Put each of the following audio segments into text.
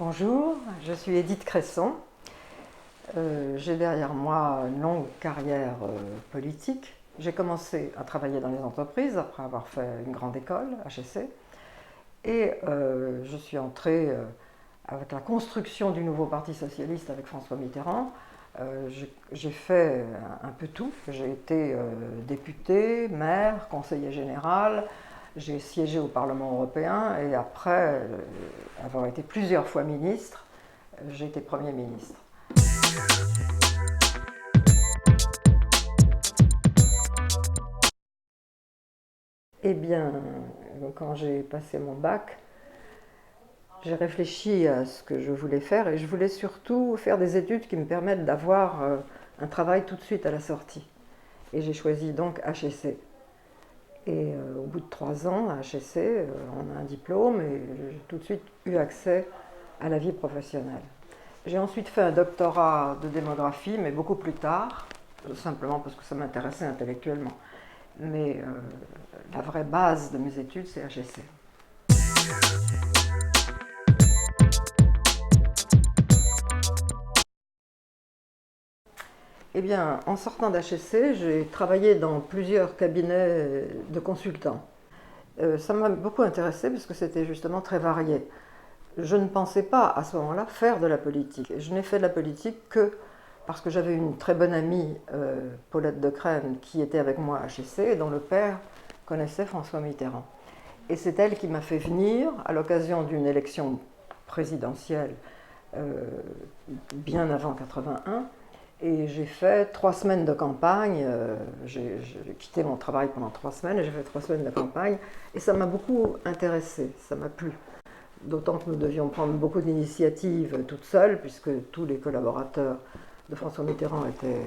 Bonjour, je suis Édith Cresson. J'ai derrière moi une longue carrière politique. J'ai commencé à travailler dans les entreprises après avoir fait une grande école, HEC. Et je suis entrée avec la construction du nouveau Parti socialiste avec François Mitterrand. J'ai fait un peu tout. J'ai été députée, maire, conseiller général. J'ai siégé au Parlement européen et après avoir été plusieurs fois ministre, j'ai été Premier ministre. Eh bien, quand j'ai passé mon bac, j'ai réfléchi à ce que je voulais faire et je voulais surtout faire des études qui me permettent d'avoir un travail tout de suite à la sortie. Et j'ai choisi donc HEC. Et au bout de 3 ans à HEC, on a un diplôme et j'ai tout de suite eu accès à la vie professionnelle. J'ai ensuite fait un doctorat de démographie, mais beaucoup plus tard, simplement parce que ça m'intéressait intellectuellement. Mais la vraie base de mes études, c'est HEC. Eh bien, en sortant d'HEC, j'ai travaillé dans plusieurs cabinets de consultants. Ça m'a beaucoup intéressée parce que c'était justement très varié. Je ne pensais pas à ce moment-là faire de la politique. Je n'ai fait de la politique que parce que j'avais une très bonne amie, Paulette de Crène, qui était avec moi à HEC et dont le père connaissait François Mitterrand. Et c'est elle qui m'a fait venir à l'occasion d'une élection présidentielle bien avant 81. Et j'ai fait 3 semaines de campagne. J'ai quitté mon travail pendant 3 semaines et j'ai fait 3 semaines de campagne. Et ça m'a beaucoup intéressée, ça m'a plu. D'autant que nous devions prendre beaucoup d'initiatives toutes seules, puisque tous les collaborateurs de François Mitterrand étaient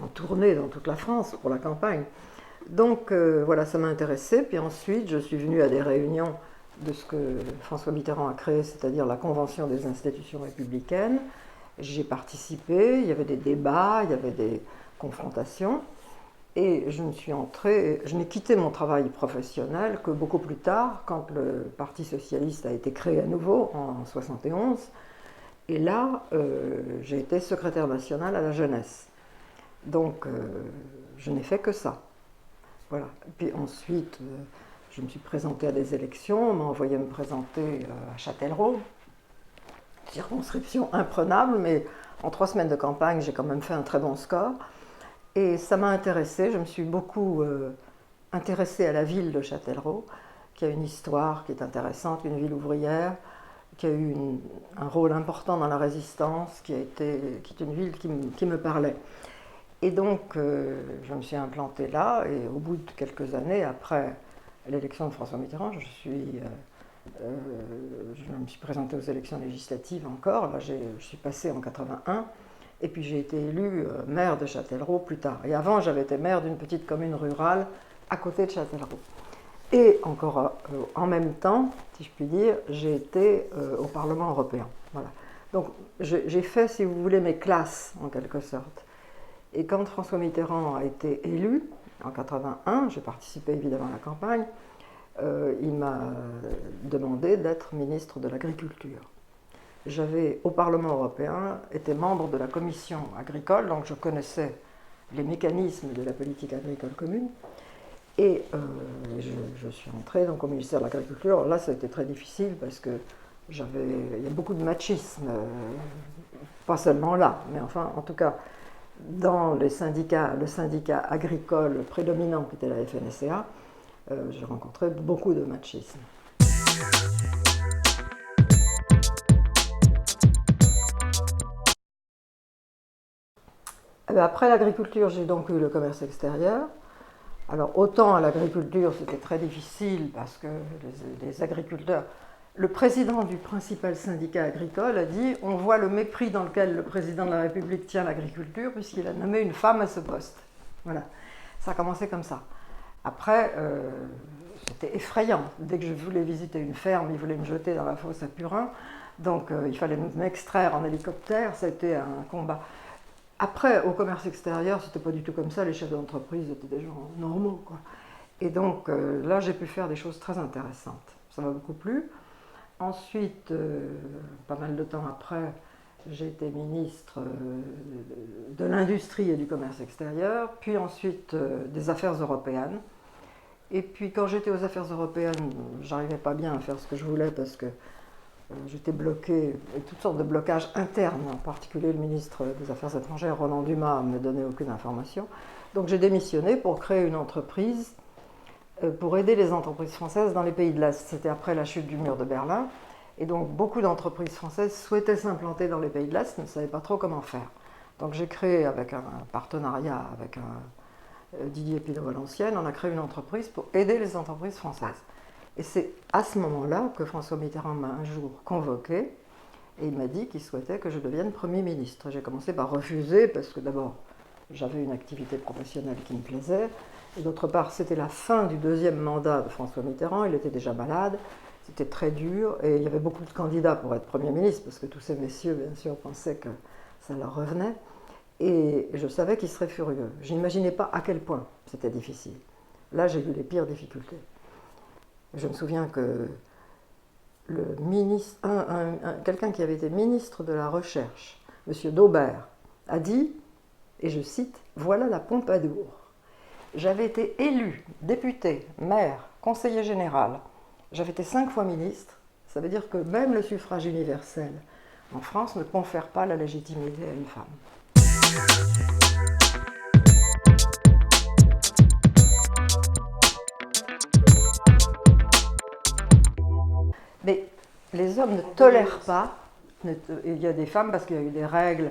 en tournée dans toute la France pour la campagne. Donc voilà, ça m'a intéressée. Puis ensuite, je suis venue à des réunions de ce que François Mitterrand a créé, c'est-à-dire la Convention des institutions républicaines. J'ai participé, il y avait des débats, il y avait des confrontations. Et je n'ai quitté mon travail professionnel que beaucoup plus tard, quand le Parti socialiste a été créé à nouveau en 1971. Et là, j'ai été secrétaire nationale à la jeunesse. Donc, je n'ai fait que ça. Voilà. Puis ensuite, je me suis présentée à des élections, on m'a envoyé me présenter à Châtellerault, circonscription imprenable, mais en 3 semaines de campagne, j'ai quand même fait un très bon score. Et ça m'a intéressée, je me suis beaucoup intéressée à la ville de Châtellerault, qui a une histoire qui est intéressante, une ville ouvrière, qui a eu un rôle important dans la résistance, qui est une ville qui me parlait. Et donc, je me suis implantée là, et au bout de quelques années, après l'élection de François Mitterrand, je me suis présentée aux élections législatives encore. Là, je suis passée en 81. Et puis j'ai été élue maire de Châtellerault plus tard. Et avant, j'avais été maire d'une petite commune rurale à côté de Châtellerault. Et encore en même temps, si je puis dire, j'ai été au Parlement européen. Voilà. Donc j'ai fait, si vous voulez, mes classes en quelque sorte. Et quand François Mitterrand a été élu en 81, j'ai participé évidemment à la campagne, il m'a demandé d'être ministre de l'Agriculture. J'avais, au Parlement européen, été membre de la commission agricole, donc je connaissais les mécanismes de la politique agricole commune. Et je suis entrée donc, au ministère de l'Agriculture. Là, ça a été très difficile parce que il y a beaucoup de machisme, pas seulement là, mais enfin, en tout cas, dans le syndicat agricole prédominant qui était la FNSEA, j'ai rencontré beaucoup de machisme. Après l'agriculture, j'ai donc eu le commerce extérieur. Alors autant à l'agriculture, c'était très difficile parce que les agriculteurs... Le président du principal syndicat agricole a dit « On voit le mépris dans lequel le président de la République tient l'agriculture puisqu'il a nommé une femme à ce poste. » Voilà, ça a commencé comme ça. Après, c'était effrayant. Dès que je voulais visiter une ferme, ils voulaient me jeter dans la fosse à purin. Donc il fallait m'extraire en hélicoptère, ça a été un combat. Après, au commerce extérieur, c'était pas du tout comme ça. Les chefs d'entreprise étaient des gens normaux, quoi. Et donc là, j'ai pu faire des choses très intéressantes. Ça m'a beaucoup plu. Ensuite, pas mal de temps après, j'ai été ministre de l'Industrie et du Commerce extérieur, puis ensuite des Affaires européennes. Et puis quand j'étais aux Affaires européennes, j'arrivais pas bien à faire ce que je voulais parce que j'étais bloquée, et toutes sortes de blocages internes, en particulier le ministre des Affaires étrangères, Roland Dumas, ne me donnait aucune information. Donc j'ai démissionné pour créer une entreprise pour aider les entreprises françaises dans les pays de l'Est. C'était après la chute du mur de Berlin. Et donc beaucoup d'entreprises françaises souhaitaient s'implanter dans les pays de l'Est, ne savaient pas trop comment faire. Donc j'ai créé avec un partenariat avec Didier Pinot-Valenciennes, on a créé une entreprise pour aider les entreprises françaises. Et c'est à ce moment-là que François Mitterrand m'a un jour convoqué et il m'a dit qu'il souhaitait que je devienne Premier ministre. J'ai commencé par refuser parce que d'abord j'avais une activité professionnelle qui me plaisait et d'autre part c'était la fin du deuxième mandat de François Mitterrand, il était déjà malade. C'était très dur et il y avait beaucoup de candidats pour être Premier ministre parce que tous ces messieurs, bien sûr, pensaient que ça leur revenait. Et je savais qu'ils seraient furieux. Je n'imaginais pas à quel point c'était difficile. Là, j'ai eu les pires difficultés. Je me souviens que le ministre, quelqu'un qui avait été ministre de la Recherche, M. Daubert, a dit, et je cite, « Voilà la Pompadour ». J'avais été élu député, maire, conseiller général. J'avais été 5 fois ministre, ça veut dire que même le suffrage universel en France ne confère pas la légitimité à une femme. Mais les hommes ne tolèrent pas, il y a des femmes parce qu'il y a eu des règles,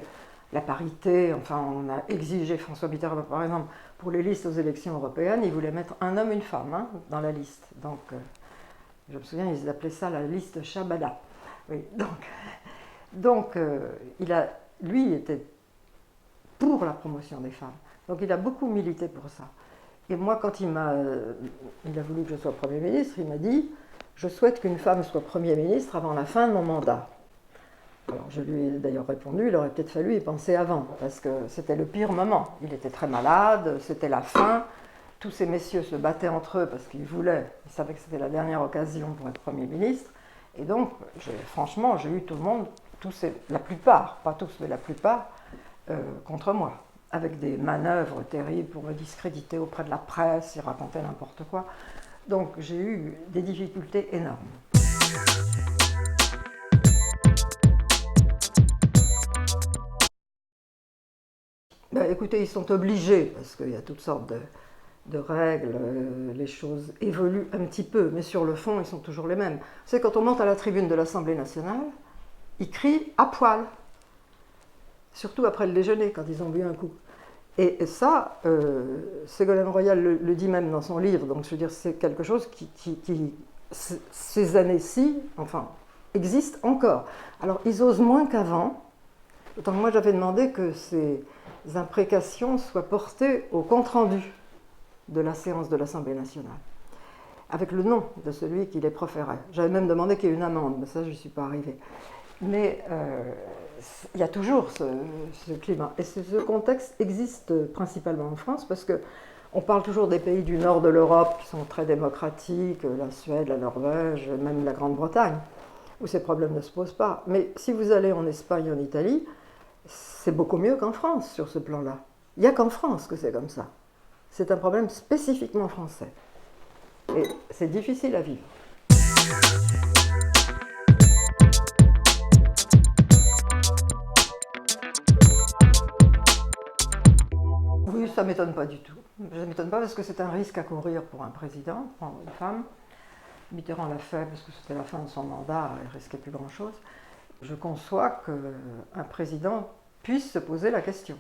la parité, enfin on a exigé François Mitterrand par exemple pour les listes aux élections européennes, il voulait mettre un homme, une femme dans la liste. Donc je me souviens, ils appelaient ça la liste Chabada. Oui, donc lui était pour la promotion des femmes. Donc il a beaucoup milité pour ça. Et moi, quand il a voulu que je sois Premier ministre, il m'a dit « Je souhaite qu'une femme soit Premier ministre avant la fin de mon mandat ». Alors je lui ai d'ailleurs répondu, il aurait peut-être fallu y penser avant, parce que c'était le pire moment. Il était très malade, c'était la fin. Tous ces messieurs se battaient entre eux parce qu'ils savaient que c'était la dernière occasion pour être Premier ministre. Et donc, franchement, j'ai eu tout le monde, la plupart, pas tous, mais la plupart, contre moi, avec des manœuvres terribles pour me discréditer auprès de la presse, ils racontaient n'importe quoi. Donc j'ai eu des difficultés énormes. Ben, écoutez, ils sont obligés, parce qu'il y a toutes sortes de règles, les choses évoluent un petit peu, mais sur le fond, ils sont toujours les mêmes. Vous savez, quand on monte à la tribune de l'Assemblée nationale, ils crient à poil, surtout après le déjeuner, quand ils ont bu un coup. Et ça, Ségolène Royal le dit même dans son livre, donc je veux dire, c'est quelque chose qui ces années-ci, enfin, existe encore. Alors, ils osent moins qu'avant, autant que moi j'avais demandé que ces imprécations soient portées au compte-rendu de la séance de l'Assemblée nationale, avec le nom de celui qui les proférait. J'avais même demandé qu'il y ait une amende, mais ça, je n'y suis pas arrivée. Mais il y a toujours ce climat. Et ce contexte existe principalement en France, parce qu'on parle toujours des pays du nord de l'Europe qui sont très démocratiques, la Suède, la Norvège, même la Grande-Bretagne, où ces problèmes ne se posent pas. Mais si vous allez en Espagne, en Italie, c'est beaucoup mieux qu'en France sur ce plan-là. Il n'y a qu'en France que c'est comme ça. C'est un problème spécifiquement français. Et c'est difficile à vivre. Oui, ça ne m'étonne pas du tout. Ça ne m'étonne pas parce que c'est un risque à courir pour un président, prendre une femme. Mitterrand l'a fait parce que c'était la fin de son mandat, il ne risquait plus grand-chose. Je conçois qu'un président puisse se poser la question.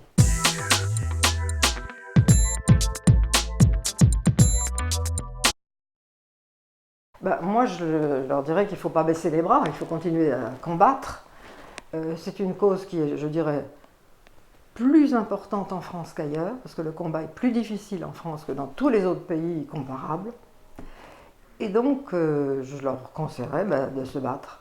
Ben, moi, je leur dirais qu'il ne faut pas baisser les bras, il faut continuer à combattre. C'est une cause qui est, je dirais, plus importante en France qu'ailleurs, parce que le combat est plus difficile en France que dans tous les autres pays comparables. Et donc, je leur conseillerais de se battre.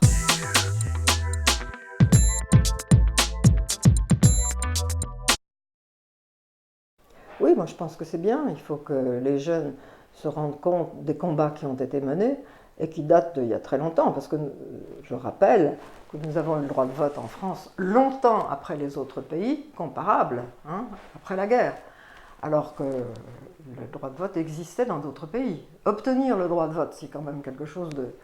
Oui, moi je pense que c'est bien. Il faut que les jeunes se rendent compte des combats qui ont été menés et qui date d'il y a très longtemps, parce que je rappelle que nous avons eu le droit de vote en France longtemps après les autres pays comparables, hein, après la guerre, alors que le droit de vote existait dans d'autres pays. Obtenir le droit de vote, c'est quand même quelque chose de,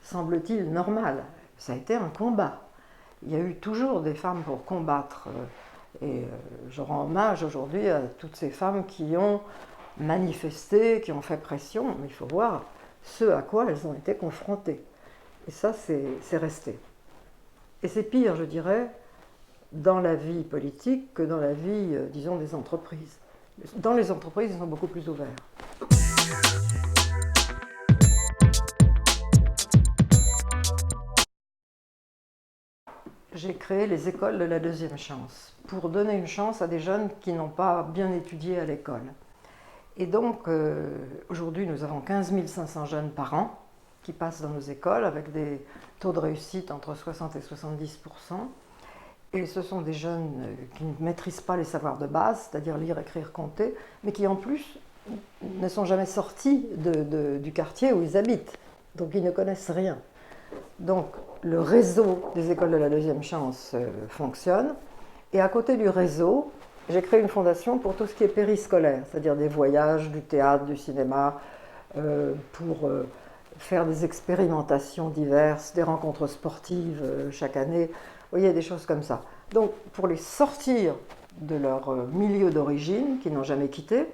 semble-t-il, normal. Ça a été un combat. Il y a eu toujours des femmes pour combattre. Et je rends hommage aujourd'hui à toutes ces femmes qui ont manifesté, qui ont fait pression, mais il faut voir ce à quoi elles ont été confrontées. Et ça, c'est resté. Et c'est pire, je dirais, dans la vie politique que dans la vie, disons, des entreprises. Dans les entreprises, ils sont beaucoup plus ouverts. J'ai créé les écoles de la deuxième chance pour donner une chance à des jeunes qui n'ont pas bien étudié à l'école. Et donc, aujourd'hui, nous avons 15 500 jeunes par an qui passent dans nos écoles avec des taux de réussite entre 60 et 70%. Et ce sont des jeunes qui ne maîtrisent pas les savoirs de base, c'est-à-dire lire, écrire, compter, mais qui en plus ne sont jamais sortis du quartier où ils habitent. Donc ils ne connaissent rien. Donc le réseau des écoles de la deuxième chance fonctionne. Et à côté du réseau, j'ai créé une fondation pour tout ce qui est périscolaire, c'est-à-dire des voyages, du théâtre, du cinéma, pour faire des expérimentations diverses, des rencontres sportives chaque année. Vous voyez, des choses comme ça. Donc, pour les sortir de leur milieu d'origine, qu'ils n'ont jamais quitté,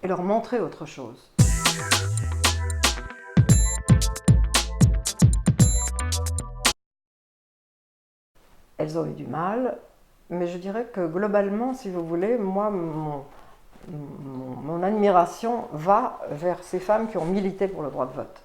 et leur montrer autre chose. Elles ont eu du mal, mais je dirais que globalement, si vous voulez, moi, mon admiration va vers ces femmes qui ont milité pour le droit de vote.